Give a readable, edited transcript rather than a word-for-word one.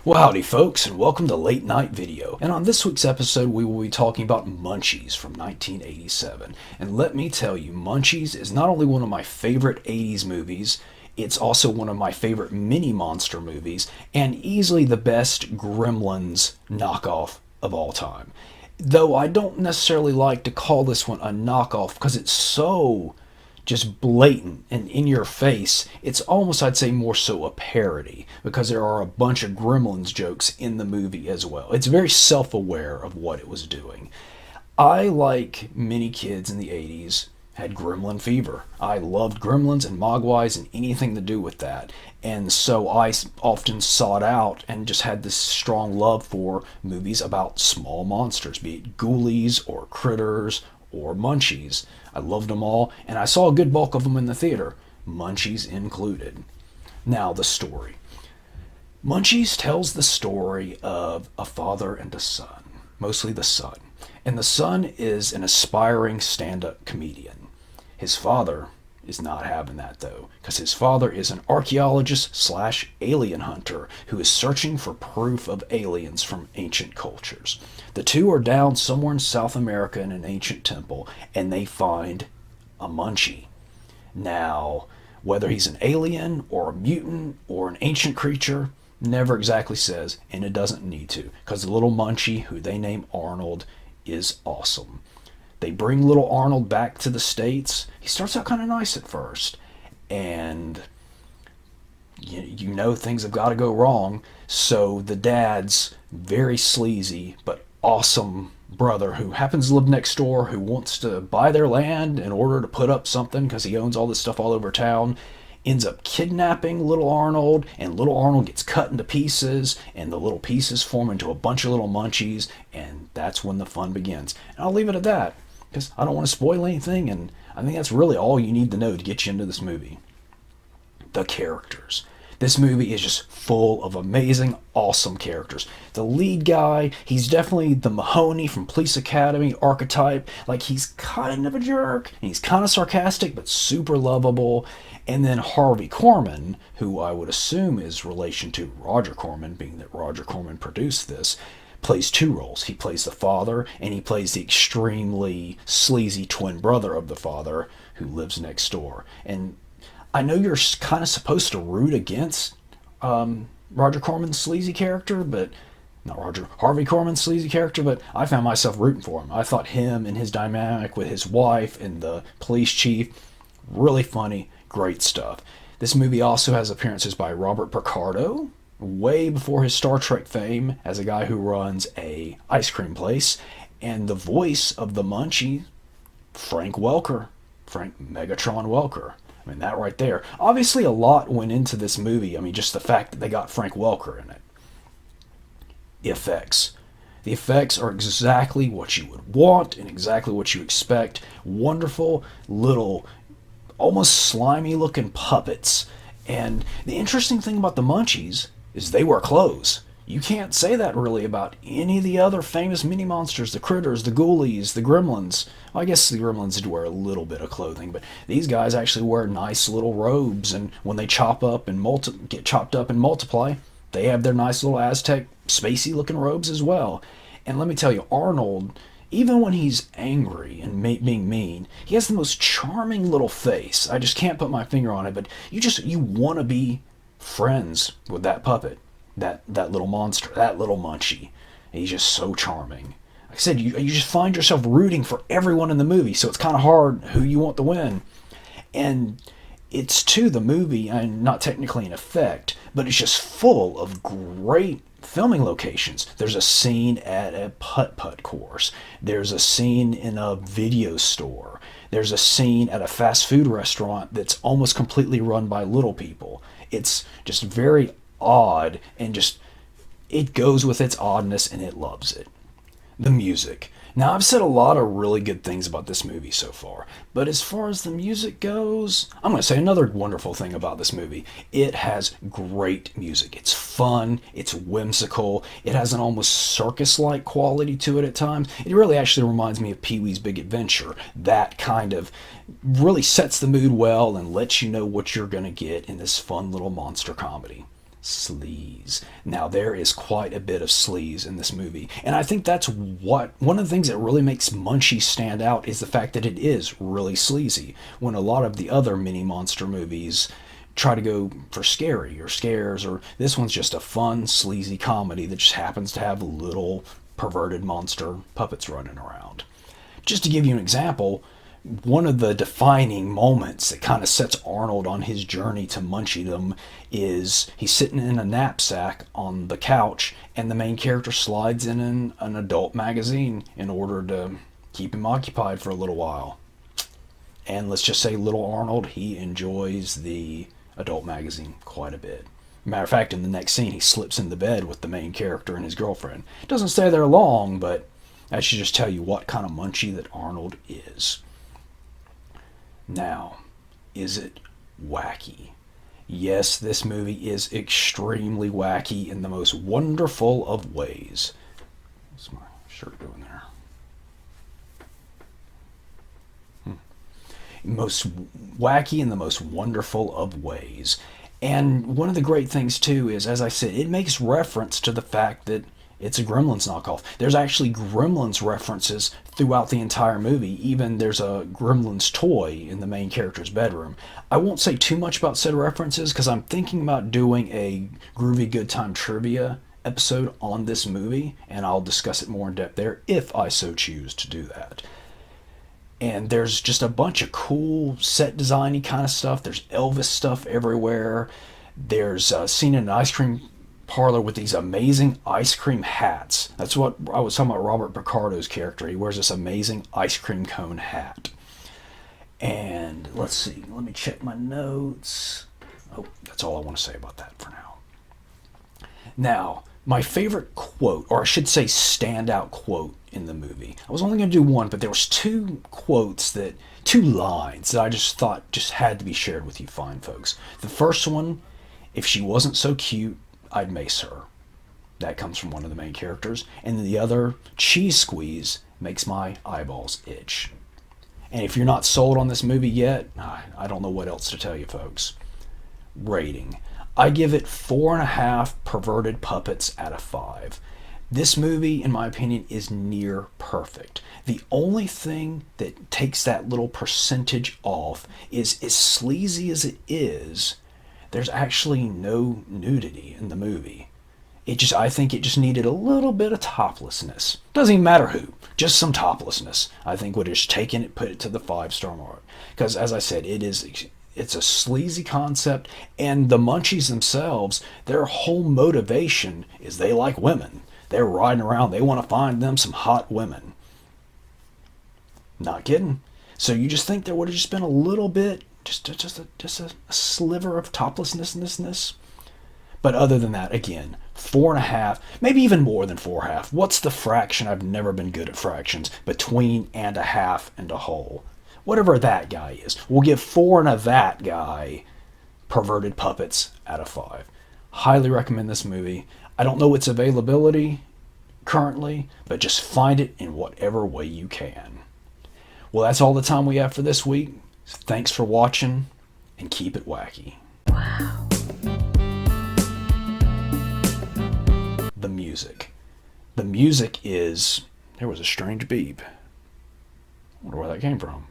Well, howdy folks, and welcome to Late Night Video. And on this week's episode, we will be talking about Munchies from 1987. And let me tell you, Munchies is not only one of my favorite 80s movies, it's also one of my favorite mini-monster movies, and easily the best Gremlins knockoff of all time. Though I don't necessarily like to call this one a knockoff because it's so just blatant and in your face. It's almost, I'd say, more so a parody because there are a bunch of Gremlins jokes in the movie as well. It's very self-aware of what it was doing. I, like many kids in the 80s, had Gremlin fever. I loved Gremlins and Mogwais and anything to do with that. And so I often sought out and just had this strong love for movies about small monsters, be it ghoulies or critters or Munchies. I loved them all, and I saw a good bulk of them in the theater, Munchies included. Now, the story. Munchies tells the story of a father and a son, mostly the son. And the son is an aspiring stand-up comedian. His father is not having that, though, because his father is an archaeologist slash alien hunter who is searching for proof of aliens from ancient cultures. The two are down somewhere in South America in an ancient temple, and they find a Munchie. Now, whether he's an alien or a mutant or an ancient creature, never exactly says, and it doesn't need to, because the little Munchie, who they name Arnold, is awesome. They bring little Arnold back to the States. He starts out kind of nice at first, and you know things have got to go wrong. So the dad's very sleazy but awesome brother who happens to live next door, who wants to buy their land in order to put up something because he owns all this stuff all over town, ends up kidnapping little Arnold, and little Arnold gets cut into pieces, and the little pieces form into a bunch of little Munchies, and that's when the fun begins. And I'll leave it at that, because I don't want to spoil anything, and I think that's really all you need to know to get you into this movie. The characters. This movie is just full of amazing, awesome characters. The lead guy, he's definitely the Mahoney from Police Academy archetype. Like, he's kind of a jerk, and he's kind of sarcastic, but super lovable. And then Harvey Korman, who I would assume is relation to Roger Corman, being that Roger Corman produced this, plays two roles. He plays the father, and he plays the extremely sleazy twin brother of the father who lives next door. And I know you're kind of supposed to root against Roger Corman's sleazy character, but Harvey Korman's sleazy character, but I found myself rooting for him. I thought him and his dynamic with his wife and the police chief, really funny, great stuff. This movie also has appearances by Robert Picardo, way before his Star Trek fame, as a guy who runs a ice cream place, and the voice of the Munchie, Frank Megatron Welker. I mean, that right there. Obviously, a lot went into this movie. I mean, just the fact that they got Frank Welker in it. The effects. The effects are exactly what you would want and exactly what you expect. Wonderful little, almost slimy-looking puppets. And the interesting thing about the Munchies is they wear clothes. You can't say that really about any of the other famous mini-monsters, the critters, the ghoulies, the gremlins. Well, I guess the gremlins did wear a little bit of clothing, but these guys actually wear nice little robes, and when they get chopped up and multiply, they have their nice little Aztec spacey-looking robes as well. And let me tell you, Arnold, even when he's angry and being mean, he has the most charming little face. I just can't put my finger on it, but you want to be friends with that puppet. That little monster, that little Munchie. He's just so charming. Like I said, you just find yourself rooting for everyone in the movie, so it's kind of hard who you want to win. And it's to the movie, and not technically an effect, but it's just full of great filming locations. There's a scene at a putt-putt course. There's a scene in a video store. There's a scene at a fast food restaurant that's almost completely run by little people. It's just very odd, and just it goes with its oddness, and it loves it. The music. Now, I've said a lot of really good things about this movie so far, but as far as the music goes, I'm going to say another wonderful thing about this movie. It has great music. It's fun, it's whimsical, it has an almost circus-like quality to it at times. It really actually reminds me of Pee-wee's Big Adventure. That kind of really sets the mood well and lets you know what you're going to get in this fun little monster comedy. Sleaze. Now, there is quite a bit of sleaze in this movie, and I think that's one of the things that really makes Munchies stand out is the fact that it is really sleazy, when a lot of the other mini monster movies try to go for scary or scares, or this one's just a fun, sleazy comedy that just happens to have little perverted monster puppets running around. Just to give you an example, one of the defining moments that kind of sets Arnold on his journey to Munchiedom is he's sitting in a knapsack on the couch, and the main character slides in an adult magazine in order to keep him occupied for a little while. And let's just say little Arnold, he enjoys the adult magazine quite a bit. Matter of fact, in the next scene, he slips in the bed with the main character and his girlfriend. Doesn't stay there long, but that should just tell you what kind of munchie that Arnold is. Now, is it wacky? Yes, this movie is extremely wacky in the most wonderful of ways. What's my shirt doing there? Most wacky in the most wonderful of ways. And one of the great things, too, is, as I said, it makes reference to the fact that it's a Gremlins knockoff. There's actually Gremlins references throughout the entire movie. Even there's a Gremlins toy in the main character's bedroom. I won't say too much about said references because I'm thinking about doing a Groovy Good Time Trivia episode on this movie, and I'll discuss it more in depth there if I so choose to do that. And there's just a bunch of cool set designy kind of stuff. There's Elvis stuff everywhere. There's a scene in an ice cream parlor with these amazing ice cream hats. That's what I was talking about Robert Picardo's character. He wears this amazing ice cream cone hat. And let's see, let me check my notes. Oh, that's all I want to say about that for now. Now, my favorite quote, or I should say standout quote in the movie. I was only going to do one, but there was two lines that I just thought just had to be shared with you fine folks. The first one, if she wasn't so cute, I'd mace her. That comes from one of the main characters. And the other, cheese squeeze makes my eyeballs itch. And if you're not sold on this movie yet, I don't know what else to tell you folks. Rating. I give it 4.5 perverted puppets out of 5. This movie, in my opinion, is near perfect. The only thing that takes that little percentage off is, as sleazy as it is, there's actually no nudity in the movie. I think it just needed a little bit of toplessness. Doesn't even matter who, just some toplessness. I think would have just taken it, put it to the 5-star mark. Because as I said, it's a sleazy concept, and the Munchies themselves, their whole motivation is they like women. They're riding around, they want to find them some hot women. Not kidding. So you just think there would have just been a little bit, just a sliver of toplessness. But other than that, again, 4.5, maybe even more than 4.5. What's the fraction? I've never been good at fractions. Between and a half and a whole. Whatever that guy is. We'll give 4 and a that guy perverted puppets out of 5. Highly recommend this movie. I don't know its availability currently, but just find it in whatever way you can. Well, that's all the time we have for this week. Thanks for watching, and keep it wacky. Wow. The music. The music is... There was a strange beep. I wonder where that came from.